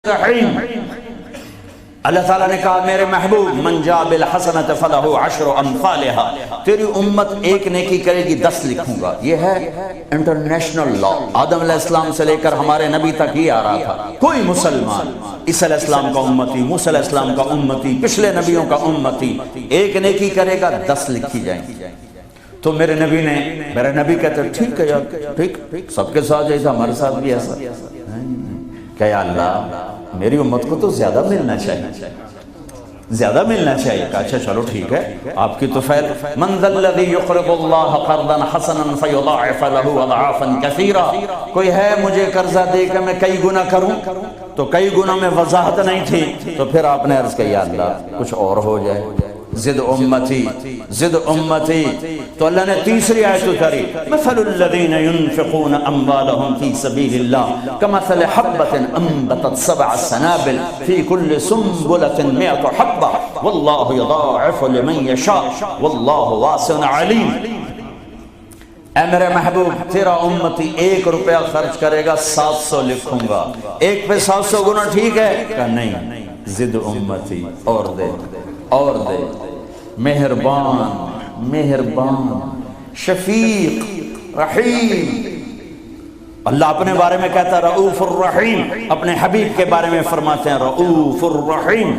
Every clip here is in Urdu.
رحیم۔ اللہ تعالیٰ نے کہا میرے محبوب من جاء بالحسنۃ فلہ عشر امثالھا، تیری امت ایک نیکی کرے گی 10 لکھوں گا۔ یہ ہے انٹرنیشنل لا، آدم علیہ السلام سے لے کر ہمارے نبی تک یہ آ رہا تھا، کوئی مسلمان عیسیٰ علیہ السلام کا امتی، موسیٰ علیہ السلام کا امتی، پچھلے نبیوں کا امتی، ایک نیکی کرے گا 10 لکھی جائیں گی۔ تو میرے نبی کہتے ٹھیک ہے یار، ٹھیک سب کے ساتھ ایسا، ہمارے ساتھ بھی ایسا کہ یا اللہ میری امت کو تو زیادہ ملنا چاہیے، زیادہ ملنا چاہیے۔ اچھا چلو ٹھیک ہے، آپ کی تو فعل من ذا الذی یقرض اللہ قرضا حسنا فیضاعف له اضعافا کثیرا، کوئی ہے مجھے قرضہ دے کہ میں کئی گنا کروں؟ تو کئی گنا میں وضاحت نہیں تھی، تو پھر آپ نے عرض کیا یا اللہ کچھ اور ہو جائے، زد امتی زد امتی۔ تو اللہ نے تیسری آیت اتاری مثل الذین ينفقون اموالهم فی سبیل اللہ کمثل حبۃ انبتت 7 سنابل فی کل سنبلۃ 100 حبۃ واللہ یضاعف لمن یشاء واللہ واسع علیم۔ اے میرے محبوب تیرا امتی 1 روپیہ خرچ کرے گا 700 لکھوں گا، ایک پہ 700 گنا ٹھیک ہے کہ نہیں؟ زد امتی، اور دے اور دے، مہربان شفیق رحیم۔ اللہ اپنے بارے میں کہتا ہے رؤوف الرحیم، اپنے حبیب کے بارے میں فرماتے ہیں رؤوف الرحیم۔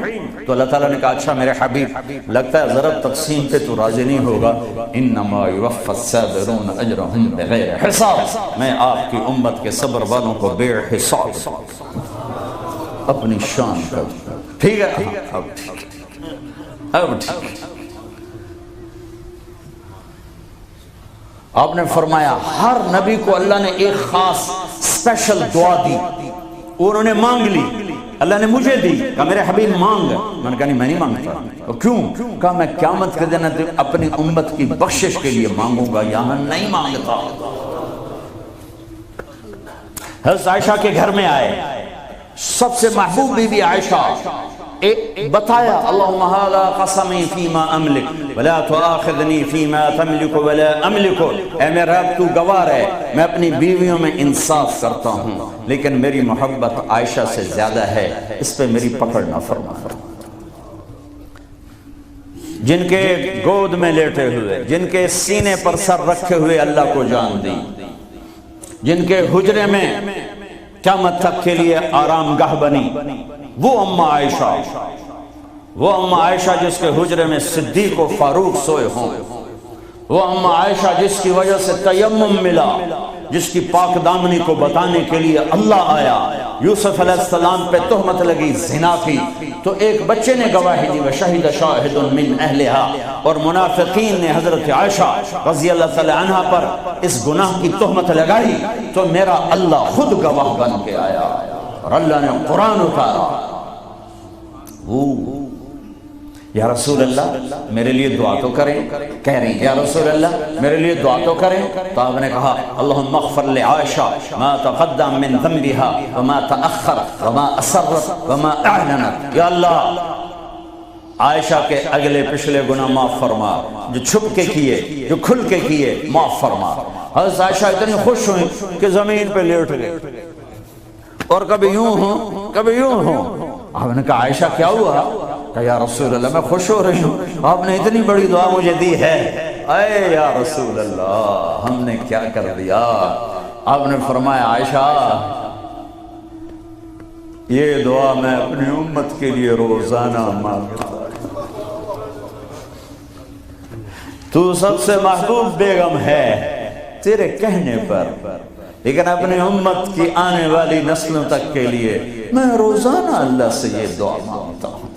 تو اللہ تعالیٰ نے کہا اچھا میرے حبیب لگتا ہے ذرا تقسیم پہ تو راضی نہیں ہوگا، انما یوفی الصابرون اجرهم بغیر حساب، میں آپ کی امت کے صبر والوں کو بے حساب اپنی شان کا۔ ٹھیک ہے اب ٹھیک۔ آپ نے فرمایا ہر نبی کو اللہ نے ایک خاص اسپیشل دعا دی، انہوں نے مانگ لی، اللہ نے مجھے دی، کہا میرے حبیب مانگ۔ میں نے کہا نہیں میں نہیں مانگتا۔ کیوں؟ کہا میں قیامت کے دن اپنی امت کی بخشش کے لیے مانگوں گا، یہاں نہیں مانگتا۔ حضرت عائشہ کے گھر میں آئے، سب سے محبوب بی بی عائشہ، بتایا اللہم ھذا قسمی فیما املک ولا تؤاخذنی فیما تملک ولا املک، اے میرا رب تو گواہ ہے میں اپنی بیویوں میں انصاف کرتا ہوں لیکن میری محبت عائشہ سے زیادہ ہے، اس پہ میری پکڑ نہ فرما۔ جن کے گود میں لیٹے ہوئے، جن کے سینے پر سر رکھے ہوئے اللہ کو جان دی، جن کے حجرے میں قیامت تک کے لیے آرام گاہ بنی، وہ اماں عائشہ، وہ اماں عائشہ جس کے حجرے میں صدیق و فاروق سوئے ہوں، وہ اماں عائشہ جس کی وجہ سے تیمم ملا، جس کی پاک دامنی کو بتانے کے لیے اللہ آیا۔ یوسف علیہ السلام پہ تہمت لگی، زنا کی، تو ایک بچے نے گواہی دی وشہد شاہد من اہلہا، اور منافقین نے حضرت عائشہ رضی اللہ تعالی عنہ پر اس گناہ کی تہمت لگائی، تو میرا اللہ خود گواہ بن کے آیا اور اللہ نے قرآن اتارا۔ یا رسول اللہ میرے لیے دعا تو کریں، کہہ رہی یا رسول اللہ میرے لیے دعا تو کریں، تو آپ نے کہا اللہم اغفر لعائشہ ما تقدم من ذنبها وما تأخر وما اسرت وما اعلنت، یا اللہ عائشہ کے اگلے پچھلے گناہ معاف فرما، جو چھپ کے کیے جو کھل کے کیے معاف فرما۔ حضرت عائشہ اتنی خوش ہوئی کہ زمین پہ لیٹ گئے، اور کبھی یوں ہوں کبھی یوں ہوں۔ آپ نے کہا عائشہ کیا ہوا؟ کہ یا رسول اللہ میں خوش ہو رہی ہوں، آپ نے اتنی بڑی دعا مجھے دی ہے۔ اے یا رسول اللہ ہم نے کیا کر دیا؟ آپ نے فرمایا عائشہ یہ دعا میں اپنی امت کے لیے روزانہ مانگتا ہوں۔ تو سب سے محبوب بیگم ہے تیرے کہنے پر، لیکن اپنی امت کی آنے والی نسلوں تک کے لیے میں روزانہ اللہ سے یہ دعا مانگتا ہوں۔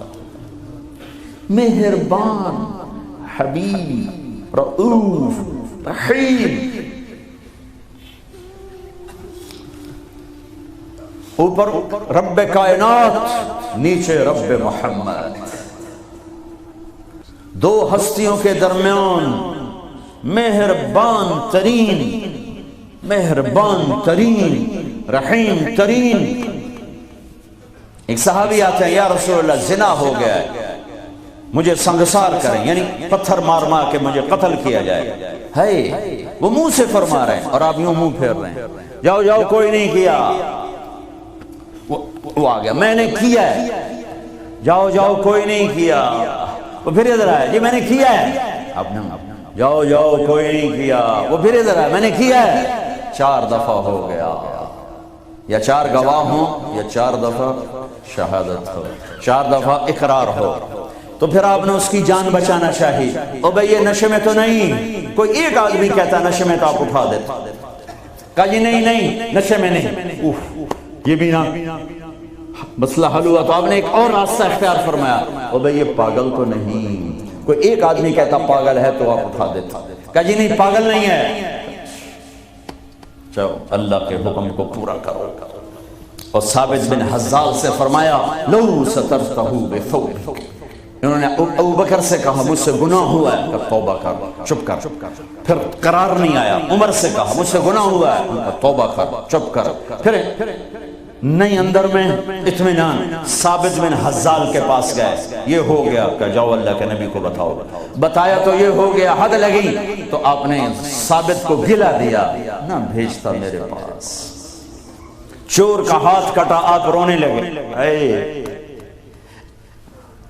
مہربان حبیب رؤوف رحیم، اوپر رب کائنات نیچے رب محمد، دو ہستیوں کے درمیان مہربان ترین رحیم ترین۔ ایک صحابی آتے ہیں یا رسول اللہ زنا ہو گیا ہے، مجھے سنگسار کریں، یعنی پتھر مار مار کے مجھے قتل کیا جائے۔ ہے وہ منہ سے فرما رہے ہیں اور آپ یوں منہ پھیر رہے ہیں، جاؤ جاؤ کوئی نہیں کیا۔ وہ آ گیا، میں نے کیا ہے، جاؤ جاؤ کوئی نہیں کیا، وہ پھر ادھر آیا، جی میں نے کیا ہے، اب جاؤ جاؤ کوئی نہیں کیا، وہ پھر ادھر آیا، میں نے کیا ہے، 4 دفعہ ہو گیا، یا 4 گواہ ہوں یا 4 دفعہ شہادت ہو، 4 دفعہ اقرار ہو، تو پھر آپ نے اس کی جان بچانا چاہیے۔ او بھئی یہ نشے میں تو نہیں، کوئی ایک آدمی کہتا نشے میں تو آپ اٹھا دیتے، کہا جی نہیں نہیں نشے میں نہیں، یہ بھی نہ مسئلہ حل ہوا، تو آپ نے ایک اور راستہ اختیار فرمایا، او بھئی یہ پاگل تو نہیں، کوئی ایک آدمی کہتا پاگل ہے تو آپ اٹھا دیتے، کہا جی نہیں پاگل نہیں ہے، چلو اللہ کے حکم کو پورا کرو۔ اور ثابت بن حزال سے فرمایا لو سترتہ بثوبک، انہوں نے ابو بکر سے کہا مجھ سے گناہ ہوا ہے، کہ توبہ کر، چپ کر، پھر قرار نہیں آیا، عمر سے کہا مجھ سے گناہ ہوا ہے، توبہ کر، چپ کر، پھر نہیں اندر میں اطمینان، ثابت بن حزال کے پاس گئے، یہ ہو گیا، کہ جاؤ اللہ کے نبی کو بتاؤ، بتایا تو یہ ہو گیا، حد لگی، تو آپ نے ثابت کو گلا دیا، نہ بھیجتا میرے پاس، چور کا ہاتھ کٹا، آپ رونے لگے، اے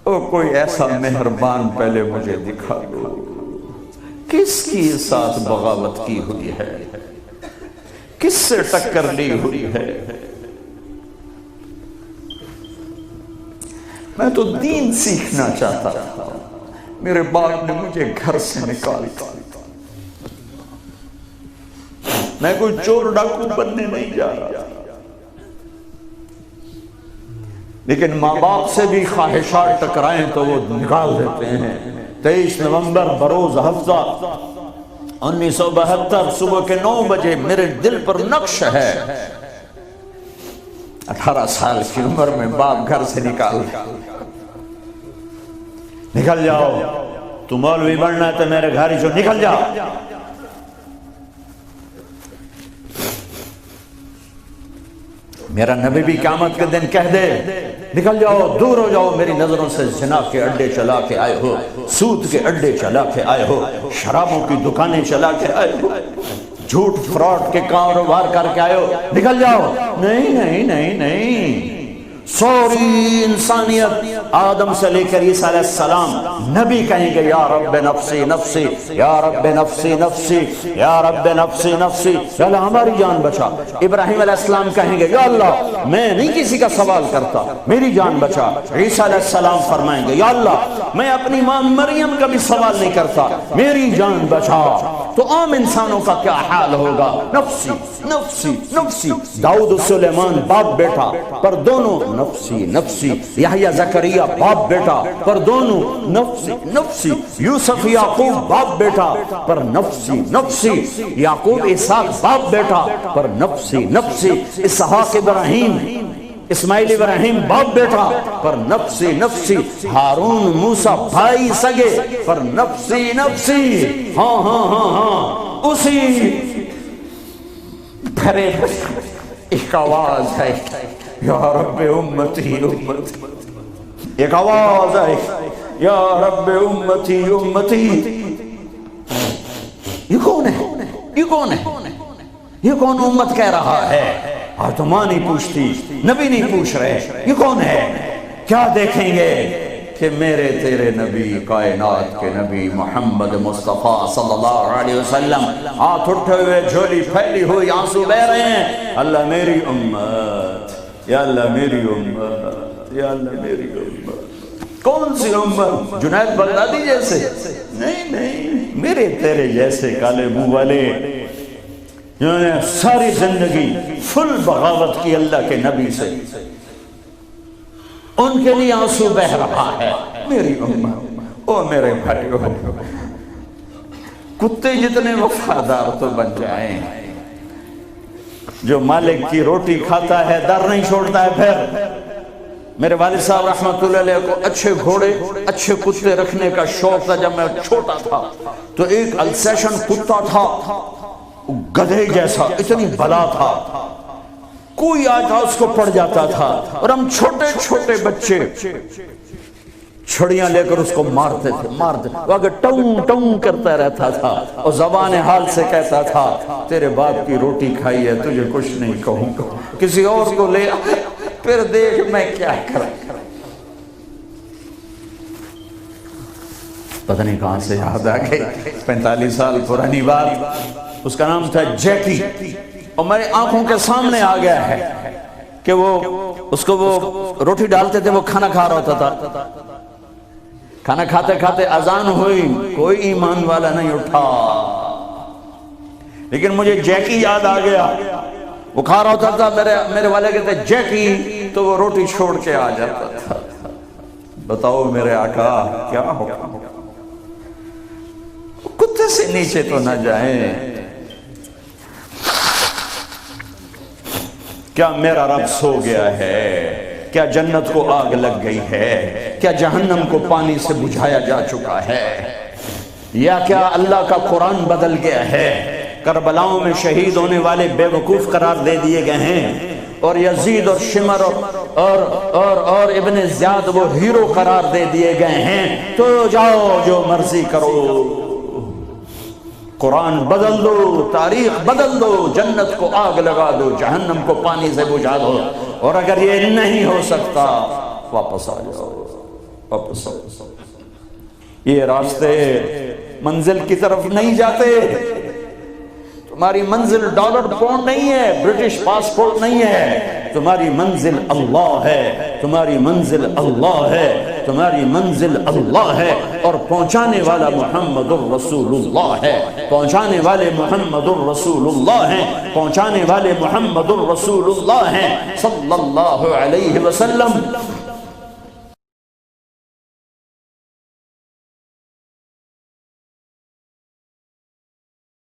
او کوئی ایسا مہربان پہلے مجھے دکھا دو، کس کی ساتھ بغاوت کی ہوئی ہے، کس سے ٹکر لی ہوئی ہے، میں تو دین سیکھنا چاہتا تھا، میرے باپ نے مجھے گھر سے نکال دیا، میں کوئی چور ڈاکو بننے نہیں جا رہا، لیکن ماں باپ سے بھی خواہشات ٹکرائیں تو وہ نکال دیتے ہیں۔ 23 نومبر بروز ہفتہ 1972 صبح کے 9 بجے میرے دل پر نقش ہے، 18 سال کی عمر میں باپ گھر سے نکل جاؤ، تو مولوی بننا ہے تو میرے گھر ہی سے نکل جاؤ، میرا نبی بھی قیامت کے دن کہہ دے نکل جاؤ، دور ہو جاؤ میری نظروں سے، زنا کے اڈے چلا کے آئے ہو، سود کے اڈے چلا کے آئے ہو، شرابوں کی دکانیں چلا کے آئے ہو، جھوٹ فراڈ کے کاروبار کر کے آئے ہو، نکل جاؤ، نہیں نہیں نہیں نہیں، سوری انسانیت آدم سے لے کر عیسیٰ علیہ السلام نبی کہیں گے یا رب نفسی نفسی، یا رب نفسی نفسی، یا رب نفسی نفسی، یا اللہ ہماری جان بچا۔ ابراہیم علیہ السلام کہیں گے یا اللہ میں نہیں کسی کا سوال کرتا، میری جان بچا۔ عیسیٰ علیہ السلام فرمائیں گے یا اللہ میں اپنی ماں مریم کا بھی سوال نہیں کرتا، میری جان بچا۔ تو عام انسانوں کا کیا حال ہوگا؟ نفسی نفسی نفسی، داؤد سلیمان باپ بیٹا پر دونوں نفسی نفسی، یحییٰ زکریا باپ بیٹا پر دونوں نفسی نفسی، یوسف یعقوب باپ بیٹا پر نفسی نفسی، یعقوب اسحاق باپ بیٹا پر نفسی نفسی، اسحاق ابراہیم اسماعیل ابراہیم باپ بیٹا پر نفسی نفسی، ہارون موسیٰ بھائی سگے پر نفسی نفسی۔ ہاں ہاں ہاں ہاں، اسی بھرے ایک آواز ہے یا رب امتی امتی، ایک آواز ہے یا رب امتی امتی۔ یہ کون ہے؟ یہ کون ہے؟ یہ کون امت کہہ رہا ہے؟ آج تو ماں نہیں پوچھتی، نبی نہیں پوچھ رہے، یہ کون ہے؟ کیا دیکھیں گے کہ میرے تیرے نبی، کائنات کے نبی محمد مصطفیٰ صلی اللہ علیہ وسلم ہاتھ اٹھے ہوئے، جھولی پھیلی ہوئی، آنسو بہہ رہے ہیں، اللہ میری امت، یا اللہ میری امت، یا اللہ میری امت۔ کون سی امت؟ جنید بغدادی جیسے؟ نہیں نہیں، میرے تیرے جیسے کالے منہ والے جنہوں نے ساری زندگی فل بغاوت کی اللہ کے نبی سے، ان کے لیے آنسو بہہ رہا ہے۔ میری امت، او میرے بھائیو، کتے جتنے وفادار تو بن جائیں، جو مالک کی روٹی کھاتا ہے در نہیں چھوڑتا ہے۔ پھر میرے والد صاحب رحمت اللہ علیہ کو اچھے گھوڑے اچھے کتے رکھنے کا شوق تھا۔ جب میں چھوٹا تھا تو ایک السیشن کتا تھا، گدھے جیسا، اتنی بلا تھا، کوئی آتا اس کو پڑ جاتا تھا، اور ہم چھوٹے چھوٹے بچے چھڑیاں لے کر اس کو مارتے تھے، وہ اگر ٹون ٹون کرتا رہتا تھا اور زبان حال سے کہتا تھا تیرے باپ کی روٹی کھائی ہے، تجھے کچھ نہیں کہوں گا، کسی اور کو لے پھر دیکھ میں کیا کروں. پتہ نہیں کہاں سے یاد آ گئی, 45 سال پرانی بات. اس کا نام تھا جیکی, اور میرے آنکھوں کے سامنے آ گیا ہے کہ وہ اس کو وہ روٹی ڈالتے تھے, وہ کھانا کھا رہا ہوتا تھا. کھانا کھاتے کھاتے اذان ہوئی, کوئی ایمان والا نہیں اٹھا, لیکن مجھے جیکی یاد آ گیا. وہ کھا رہا ہوتا تھا, میرے والے کہتے جیکی, تو وہ روٹی چھوڑ کے آ جاتا تھا. بتاؤ میرے آقا کیا ہوگا, کتے سے نیچے تو نہ جائیں. کیا میرا رب سو گیا ہے؟ کیا جنت کو آگ لگ گئی ہے؟ کیا جہنم کو پانی سے بجھایا جا چکا ہے؟ یا کیا اللہ کا قرآن بدل گیا ہے؟ کربلاؤں میں شہید ہونے والے بے وقوف قرار دے دیے گئے ہیں, اور یزید اور شمر اور ابن زیاد وہ ہیرو قرار دے دیے گئے ہیں. تو جاؤ جو مرضی کرو, قرآن بدل دو, تاریخ بدل دو, جنت کو آگ لگا دو, جہنم کو پانی سے بجھا دو. اور اگر یہ نہیں ہو سکتا واپس آ جاؤ, واپس آ جاؤ. یہ راستے منزل کی طرف نہیں جاتے. تمہاری منزل ڈالر پاؤنڈ نہیں ہے, برٹش پاسپورٹ نہیں ہے. تمہاری منزل اللہ ہے, تمہاری منزل اللہ ہے, تمہاری منزل اللہ ہے. اور پہنچانے والا محمد الرسول اللہ ہے, پہنچانے والے محمد الرسول اللہ ہیں, پہنچانے والے محمد الرسول اللہ ہیں صلی اللہ علیہ وسلم.